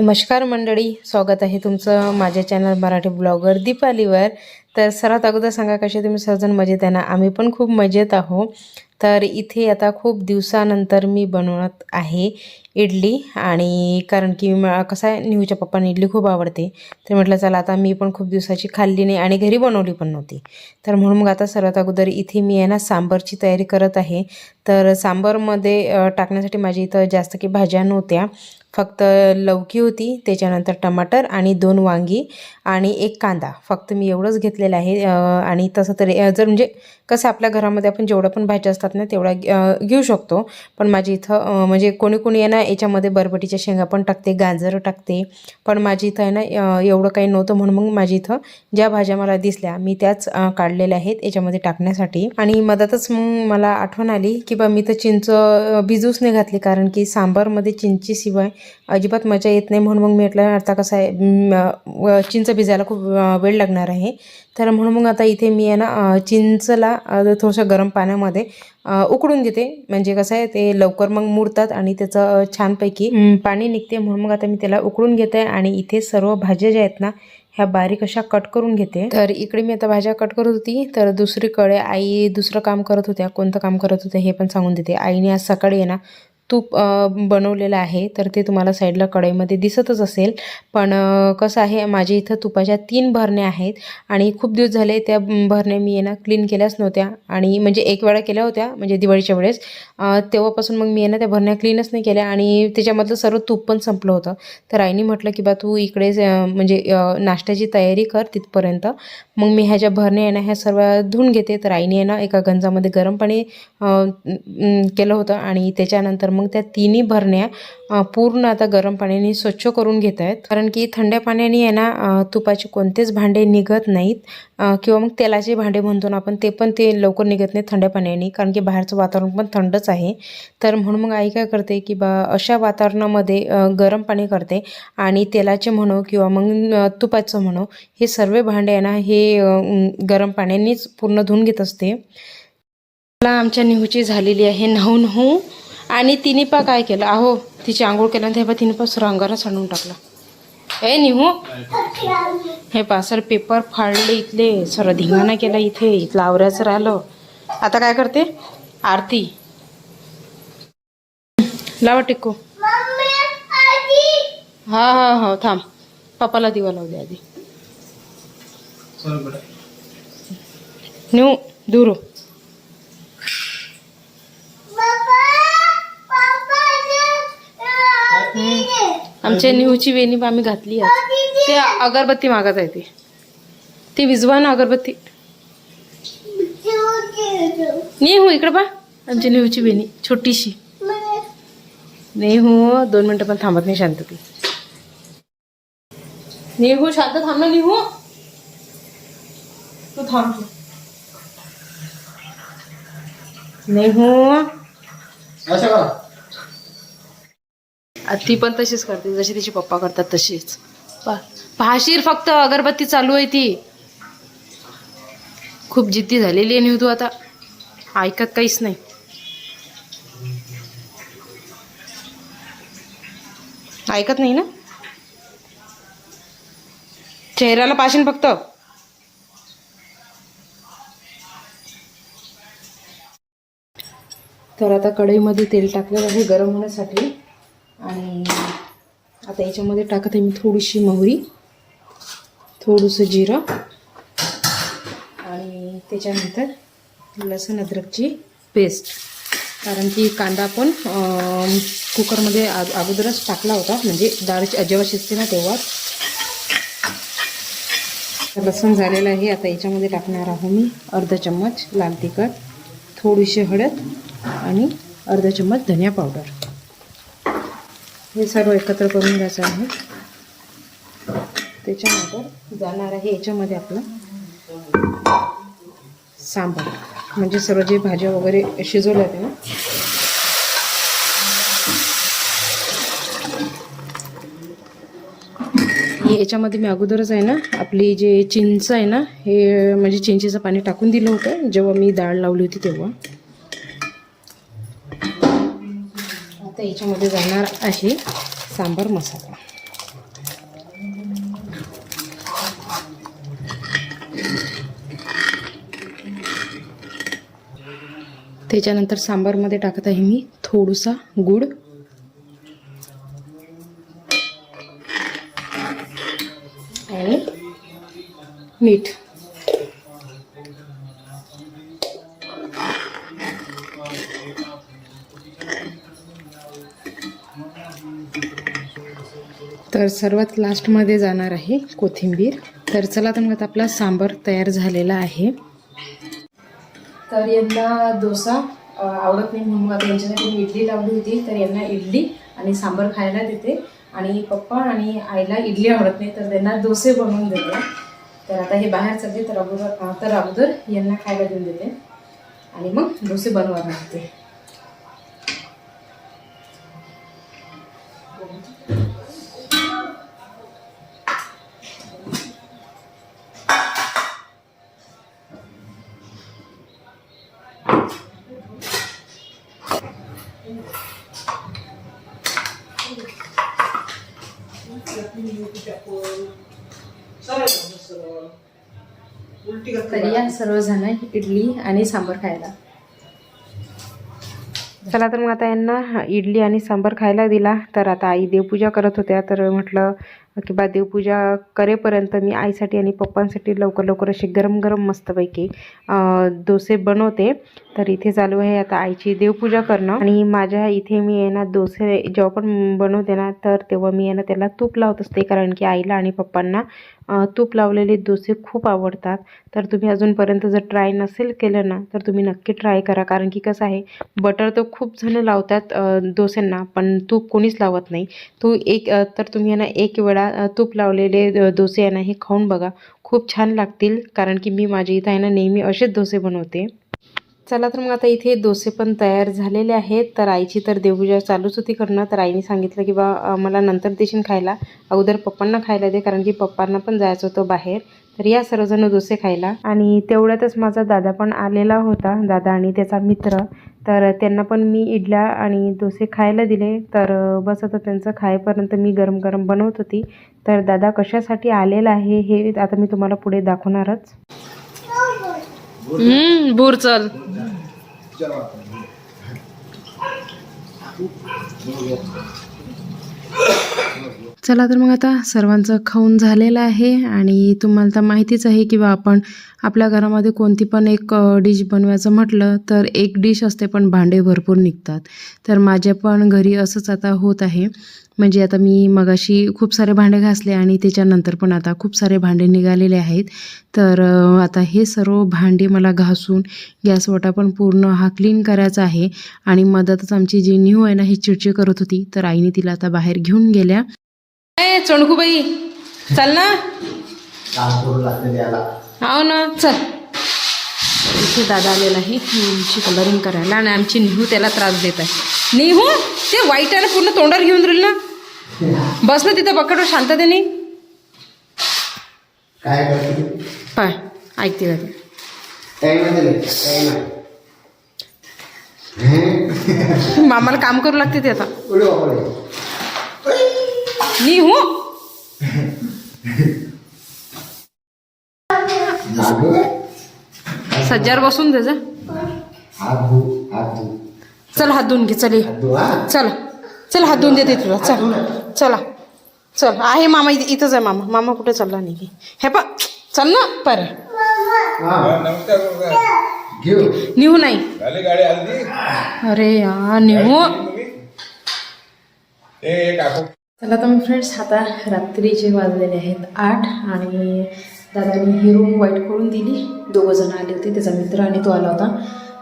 नमस्कार मंडळी, स्वागत आहे तुमचं माझ्या चॅनल मराठी ब्लॉगर दीपालीवर। तर सर्वात अगोदर सांगा कसे तुम्ही सर्वजण मजेत आहे ना? आम्ही पण खूप मजेत आहोत। तर इथे आता खूप दिवसानंतर मी बनवत आहे इडली, आणि कारण की कसं आहे, निहूच्या पप्पांना इडली खूप आवडते। तर म्हटलं चला आता मी पण खूप दिवसाची खाल्ली नाही आणि घरी बनवली पण नव्हती, तर म्हणून मग आता सर्वात अगोदर इथे मी आहे ना सांबारची तयारी करत आहे। तर सांबारमध्ये टाकण्यासाठी माझी इथं जास्त काही भाज्या नव्हत्या, फक्त लौकी होती, त्याच्यानंतर टमाटर आणि 2 वांगी आणि 1 कांदा, फक्त मी एवढंच घेतलेलं आहे। आणि तसं तरी जर म्हणजे कसं आपल्या घरामध्ये आपण जेवढं पण भाज्या असतात ना तेवढा घेऊ शकतो, पण माझी इथं म्हणजे कोणी कोणी आहे ना याच्यामध्ये बरबटीच्या शेंगा पण टाकते, गाजर टाकते, पण माझी इथं आहे ना एवढं काही नव्हतं, म्हणून मग माझी इथं ज्या भाज्या मला दिसल्या मी त्याच काढलेल्या आहेत याच्यामध्ये टाकण्यासाठी। आणि मधातच मग मला आठवण आली की बा मी तर चिंच भिजूच नाही घातली, कारण की सांबारमध्ये चिंचेशिवाय अजिबात मजा येत नाही, म्हणून मग मी म्हटलं आता कसं आहे चिंच भिजायला खूप वेळ लागणार आहे, तर म्हणून मग आता इथे मी आहे ना चिंचला थोडंसं गरम पाण्यामध्ये उकडून घेते, म्हणजे कसं आहे ते लवकर मग मुरतात आणि त्याचं छानपैकी पाणी निघते, म्हणून मग आता मी त्याला उकडून घेते। आणि इथे सर्व भाज्या ज्या आहेत ना ह्या बारीक अशा कट करून घेते। तर इकडे मी आता भाज्या कट करत होती, तर दुसरीकडे आई दुसरं काम करत होत्या। कोणतं काम करत होते हे पण सांगून देते। आईने आज सकाळी आहे ना तूप बनवलेलं आहे, तर ते तुम्हाला साईडला कढईमध्ये दिसतच असेल, पण कसं आहे माझ्या इथं तुपाच्या 3 भरण्या आहेत आणि खूप दिवस झाले त्या भरण्या मी आहे ना क्लीन केल्याच नव्हत्या, आणि म्हणजे एक वेळा केल्या होत्या म्हणजे दिवाळीच्या वेळेस, तेव्हापासून मग मी आहे ना त्या भरण्या क्लीनच नाही केल्या आणि त्याच्यामधलं सर्व तूप पण संपलं होतं। तर आईने म्हटलं की बा तू इकडे म्हणजे नाश्त्याची तयारी कर तिथपर्यंत, मग मी ह्या ज्या भरण्या आहे ना ह्या सर्व धुवून घेते। तर आईने आहे ना एका गंजामध्ये गरम पाणी केलं होतं आणि त्याच्यानंतर मग त्या 3 भरण्या पूर्ण आता गरम पाण्याने स्वच्छ करून घेत आहेत, कारण की थंड्या पाण्याने आहे ना तुपाचे कोणतेच भांडे निघत नाहीत, किंवा मग तेलाचे भांडे म्हणतो ना आपण ते लवकर निघत नाही थंड्या पाण्याने, कारण की बाहेरचं वातावरण पण थंडच आहे। तर म्हणून मग आई काय करते की बा अशा वातावरणामध्ये गरम पाणी करते आणि तेलाचे म्हणो किंवा मग तुपाचं म्हणो हे सर्व भांडे आहे ना हे गरम पाण्यानेच पूर्ण धुवून घेत असते। मला आमच्या निहूची झालेली आहे न्हाऊ, आणि तिने पा काय केलं, अहो तिची आंघोळ केल्यानंतर हे पा तिने पा रंगारा सांडून टाकला। ए निहू, हे पा सर पेपर फाडले इथले, सर धिंगाणा केला इथे, इथलं आवऱ्याचं राहिलं। आता काय करते आरती लावा टिक्कू, हा हा हा थांब, पप्पाला दिवा लावू दे आधी। निहू दूर हो। आमच्या निहूची वेणी आम्ही घातली आहे, ते अगरबत्ती मागत आहे, ती विजवा ना अगरबत्ती। निहू इकडे बा, आमच्या निहूची वेणी छोटीशी। निहू 2 मिनिटं पण थांबत नाही शांत ती। निहू शांत थांब ना, निहू तू थांब। निहू ती पण तशीच करते जशी तिचे पप्पा करतात तशीच। पाहशीर फक्त अगरबत्ती चालू आहे, ती खूप जिद्दी झालेली आहे निहू, तू आता ऐकत काहीच नाही। ऐकत नाही ना, चेहऱ्याला पाशीन फक्त। तर आता कढईमध्ये तेल टाकलेलं आहे गरम होण्यासाठी, आणि आता याच्यामध्ये टाकत आहे मी थोडीशी मोहरी, थोडंसं जिरं, आणि त्याच्यानंतर लसूण अद्रकची पेस्ट, कारण की कांदा पण कुकरमध्ये अगोदरच टाकला होता, म्हणजे डाळ जेव्हा शिजते ना तेव्हा। लसूण झालेलं आहे, आता याच्यामध्ये टाकणार आहो मी अर्धा चम्मच लाल तिखट, थोडीशी हळद आणि अर्धा चम्मच धनिया पावडर, हे सर्व एकत्र करून घ्यायचं आहे। त्याच्यानंतर जाणार आहे याच्यामध्ये आपलं सांबार, म्हणजे सर्व जे भाज्या वगैरे शिजवल्या होत्या ना याच्यामध्ये मी अगोदरच आहे ना आपली जे चिंच आहे ना हे म्हणजे चिंचेचं पाणी टाकून दिलं होतं जेव्हा मी डाळ लावली होती तेव्हा। आता याच्यामध्ये जाणार आहे सांबार मसाला। त्याच्यानंतर सांबारमध्ये टाकत आहे मी थोडासा गूळ आणि मीठ. तर सर्वात लास्टमध्ये जाणार आहे कोथिंबीर. तर चला तर मग आपला सांबार तयार झालेला आहे. तर यांना डोसा आवडत नाही म्हणून आता यांच्यासाठी मी इडली लावली होती. तर यांना इडली आणि सांबार खायला देते आणि पप्पा आणि आईला इडली आवडत नाही तर त्यांना डोसे बनवून देते. तर आता हे बाहेर चालले तर अगोदर यांना खायला देऊन देते आणि मग डोसे बनवायला लागते. तर या सर्वजण इडली आणि सांबार खायला. चला तर मग आता यांना इडली आणि सांबार खायला दिला. तर आता आई देवपूजा करत होत्या तर म्हटलं की बा देवपूजा करेपर्यंत मी आईसाठी आणि पप्पांसाठी लवकर लवकर असे गरम गरम मस्तपैकी डोसे बनवते. तर इथे चालू आहे आता आईची देवपूजा करणं. आणि माझ्या इथे मी आहे ना डोसे जेव्हा पण बनवते ना तर तेव्हा मी आहे ना त्याला तूप लावत असते, कारण की आईला आणि पप्पांना तूप लावलेले डोसे खूप आवडतात. तर तुम्ही अजूनपर्यंत जर ट्राय नसेल केलं ना तर तुम्ही नक्की ट्राय करा, कारण की कसं आहे बटर तर खूप जण लावतात डोस्यांना पण तूप कोणीच लावत नाही. तर तुम्ही ना एक वेळा तूप लावलेले डोसे आहे ना हे खाऊन बघा, खूप छान लागतील, कारण की मी माझ्या इथं आहे ना नेहमी असेच डोसे बनवते. चला तर मग आता इथे डोसे पण तयार झालेले आहेत. तर आईची तर देवपूजा चालूच होती करणं. तर आईने सांगितलं की बा मला नंतर देशील खायला, अगोदर पप्पांना खायला दे, कारण की पप्पांना पण जायचं होतं बाहेर. तर या सर्वजण डोसे खायला. आणि तेवढ्यातच माझा दादा पण आलेला होता, दादा आणि त्याचा मित्र. तर त्यांना पण मी इडल्या आणि डोसे खायला दिले. तर बस आता त्यांचं खायपर्यंत मी गरम गरम बनवत होती. तर दादा कशासाठी आलेला आहे हे आता मी तुम्हाला पुढे दाखवणारच. बूर चल. चला तर मग आता सर्वांचं खाऊन झालेलं आहे. आणि तुम्हाला तर माहितीच आहे की बा आपण आपल्या घरामध्ये कोणती पण एक डिश बनवायचं म्हटलं तर एक डिश असते पण भांडे भरपूर निघतात. तर माझ्या पण घरी असंच आता होत आहे. म्हणजे आता मी मगाशी खूप सारे भांडे घासले आणि त्याच्यानंतर पण आता खूप सारे भांडे निघालेले आहेत. तर आता हे सर्व भांडे मला घासून गॅस ओटा पण पूर्ण हा क्लीन करायचा आहे. आणि मधातच आमची जी न्यू आहे ना ही चिडचिड करत होती, तर आईने तिला आता बाहेर घेऊन गेल्या. चोंडकूबाई चल ना, हो ना चल. इथे दादा आलेला आहे आमची कलरिंग करायला आणि आमची निहू त्याला त्रास देत आहे. निहू ते वाईट आहे ना पूर्ण तोंडावर घेऊन राहील ना, बस ना तिथं बकट शांततेने. पाय ऐकते मामाला काम करू लागते ते आता. निहू सज्जार बसून दे जा. चल हात धुवून घे. चल चल चल हात धुवून देते तुला. चल चला चल. आहे मामा इथंच आहे. मामा कुठे चालला नाही. हे पा चल ना पर. निहू नाही. अरे यार निहू. चला तर मग फ्रेंड्स आता रात्रीचे वाजलेले आहेत 8 आणि दादाने ही रूम वाईट करून दिली. दोघं जण आले होते, त्याचा मित्र आणि तो आला होता.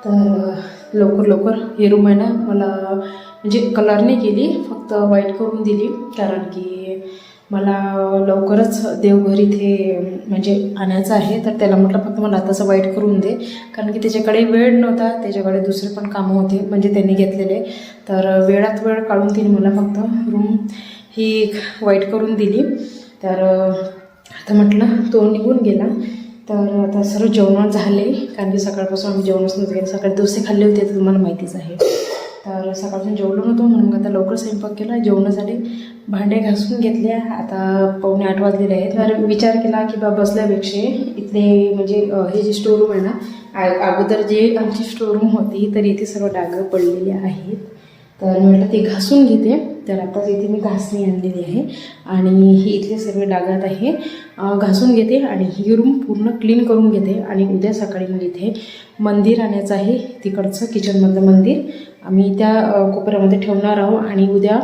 तर लवकर लवकर ही रूम आहे ना मला म्हणजे कलर नाही केली, फक्त वाईट करून दिली, कारण की मला लवकरच देवघर इथे म्हणजे आणायचं आहे. तर त्याला म्हटलं फक्त मला आताचं वाईट करून दे, कारण की त्याच्याकडे वेळ नव्हता, त्याच्याकडे दुसरे पण कामं होते म्हणजे त्यांनी घेतलेले. तर वेळात वेळ काढून तिने मला फक्त रूम ही वाईट करून दिली. तर आता म्हटलं तो निघून गेला. तर आता सर्व जेवण झाले, कारण की सकाळपासून आम्ही जेवणच नव्हतं केलं. सकाळी डोसे खाल्ले होते तर तुम्हाला माहितीच आहे. तर सकाळपासून जेवलो नव्हतो म्हणून आता लवकर स्वयंपाक केला, जेवणं झाले, भांडे घासून घेतले. आता 7:45 वाजलेले आहेत. तर विचार केला की बा बसल्यापेक्षा इथले म्हणजे हे जे स्टोरूम आहे ना, अगोदर जे आमची स्टोरूम होती तर इथे सर्व डाग पडलेले आहेत. तर मी म्हटलं ते घासून घेते. तर आताच इथे मी घासणी आणलेली आहे आणि ही इथले सर्व डागात आहे घासून घेते आणि ही रूम पूर्ण क्लीन करून घेते. आणि उद्या सकाळी मग इथे मंदिर आणायचं आहे, तिकडचं किचनमधलं मंदिर आम्ही त्या कोपऱ्यामध्ये ठेवणार आहोत. आणि उद्या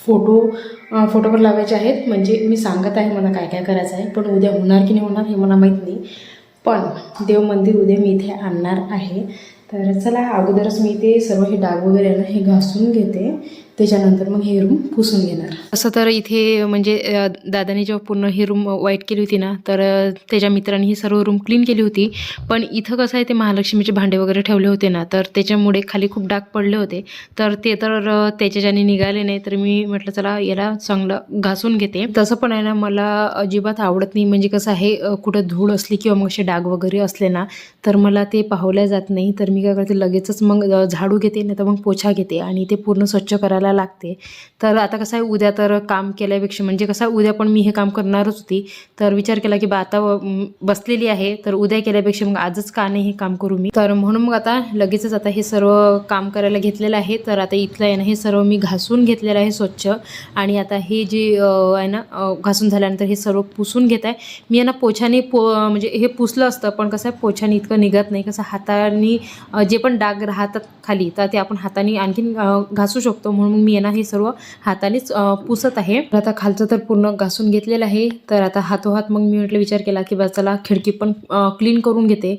फोटोवर लावायचे आहेत. म्हणजे मी सांगत आहे मला काय काय करायचं आहे, पण उद्या होणार की नाही होणार हे मला माहीत नाही. पण देव मंदिर उद्या मी इथे आणणार आहे. तर चला अगोदरच मी ते सर्व हे डाग वगैरे आहे ना हे घासून घेते, त्याच्यानंतर मग हे रूम पुसून घेणार. असं तर इथे म्हणजे दादाने जेव्हा पूर्ण ही रूम वाईट केली होती ना, तर त्याच्या मित्रांनी ही सर्व रूम क्लीन केली होती. पण इथं कसं आहे ते महालक्ष्मीचे भांडे वगैरे ठेवले होते ना, तर त्याच्यामुळे खाली खूप डाग पडले होते. तर ते तर त्याच्या ज्याने निघाले नाही, तर मी म्हटलं चला याला चांगलं घासून घेते. तसं पण आहे ना मला अजिबात आवडत नाही, म्हणजे कसं आहे कुठं धूळ असली किंवा मग असे डाग वगैरे असले ना, तर मला ते पाहवल्या जात नाही. तर मी काय करते लगेचच मग झाडू घेते, नाही तर मग पोछा घेते आणि ते पूर्ण स्वच्छ करायला लागते. तर आता कसं आहे उद्या तर काम केल्यापेक्षा म्हणजे कसं उद्या पण मी हे काम करणारच होती. तर विचार केला की आता बसलेली आहे तर उद्या केल्यापेक्षा मग आजच का नाही हे काम करू मी. तर म्हणून मग आता लगेचच आता हे सर्व काम करायला घेतलेलं आहे. तर आता इथलं आहे ना हे सर्व मी घासून घेतलेलं आहे स्वच्छ. आणि आता हे जे आहे ना घासून झाल्यानंतर हे सर्व पुसून घेत आहे मी. ना पोछाने म्हणजे हे पुसलं असतं, पण कसं आहे पोछाने इतकं निघत नाही. कसं हाताने जे पण डाग राहतात खाली तर ते आपण हाताने आणखीन घासू शकतो. म्हणून मी ना हे सर्व हातानेच पुसत आहे. आता खालचं तर पूर्ण घासून घेतलेलं आहे. तर आता हातोहात मग मी म्हटलं विचार केला की बा चला खिडकी पण क्लीन करून घेते.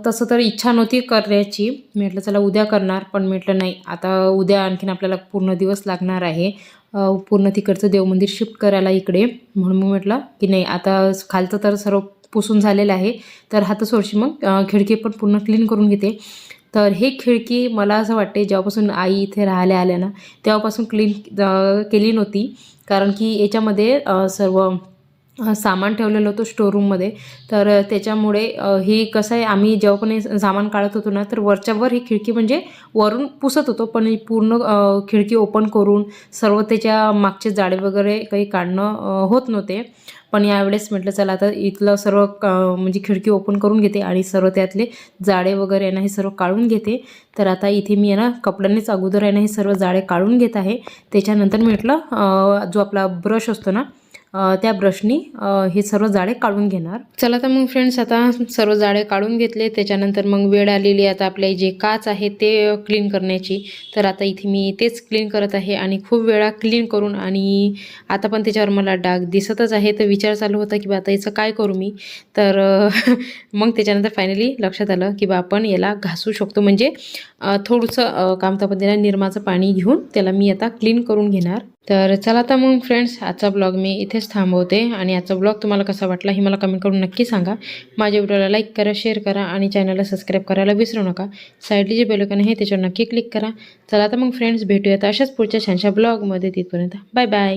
तसं तर इच्छा नव्हती करण्याची, म्हटलं चला उद्या करणार, पण म्हटलं नाही आता उद्या आणखीन आपल्याला पूर्ण दिवस लागणार आहे पूर्ण तिकडचं देवमंदिर शिफ्ट करायला इकडे. म्हणून मग म्हटलं की नाही आता खालचं तर सर्व पुसून झालेलं आहे, तर हातासोरशी मग खिडकी पण पूर्ण क्लीन करून घेते. तर हे खिडकी मला असं वाटते जेव्हापासून आई इथे राहायला आल्या ना तेव्हापासून क्लीन केली नव्हती. कारण की याच्यामध्ये सर्व सामान ठेवलेलं होतं स्टोरूममध्ये. तर त्याच्यामुळे ही कसं आहे आम्ही जेव्हा पण हे सामान काढत होतो ना तर वरच्यावर ही खिडकी म्हणजे वरून पुसत होतो, पण ही पूर्ण खिडकी ओपन करून सर्व त्याच्या मागचे जाळे वगैरे काही काढणं होत नव्हते. पण यावेळेस म्हटलं चला आता इथलं सर्व म्हणजे खिडकी ओपन करून घेते आणि सर्व त्यातले जाळे वगैरे आहे ना हे सर्व काढून घेते. तर आता इथे मी आहे ना कपड्यांनीच अगोदर आहे ना हे सर्व जाळे काढून घेत आहे. त्याच्यानंतर म्हटलं जो आपला ब्रश असतो ना त्या ब्रशनी हे सर्व जाळे काढून घेणार. चला तर मग फ्रेंड्स आता सर्व जाळे काढून घेतले. त्याच्यानंतर मग वेळ आलेली आता आपले जे काच आहे ते क्लीन करण्याची. तर आता इथे मी तेच क्लीन करत आहे आणि खूप वेळा क्लीन करून आणि आता पण त्याच्यावर मला डाग दिसतच आहे. तर विचार चालू होता की बा आता याचं काय करू मी. तर मग त्याच्यानंतर फायनली लक्षात आलं की बा आपण याला घासू शकतो. म्हणजे थोडंसं कामतापद्धतीने निरमाचं पाणी घेऊन त्याला मी आता क्लीन करून घेणार. तर चला आता मग फ्रेंड्स आजचा ब्लॉग मी इथेच थांबवते. आणि आजचा ब्लॉग तुम्हाला कसा वाटला हे मला कमेंट करून नक्की सांगा. माझ्या व्हिडिओला लाईक करा, शेअर करा आणि चॅनलला सबस्क्राईब करायला विसरू नका. साईडली जे बेल आयकॉन आहे त्याच्यावर नक्की क्लिक करा. चला आता मग फ्रेंड्स भेटूयात अशाच पुढच्या छानशा ब्लॉगमध्ये. तिथपर्यंत बाय बाय.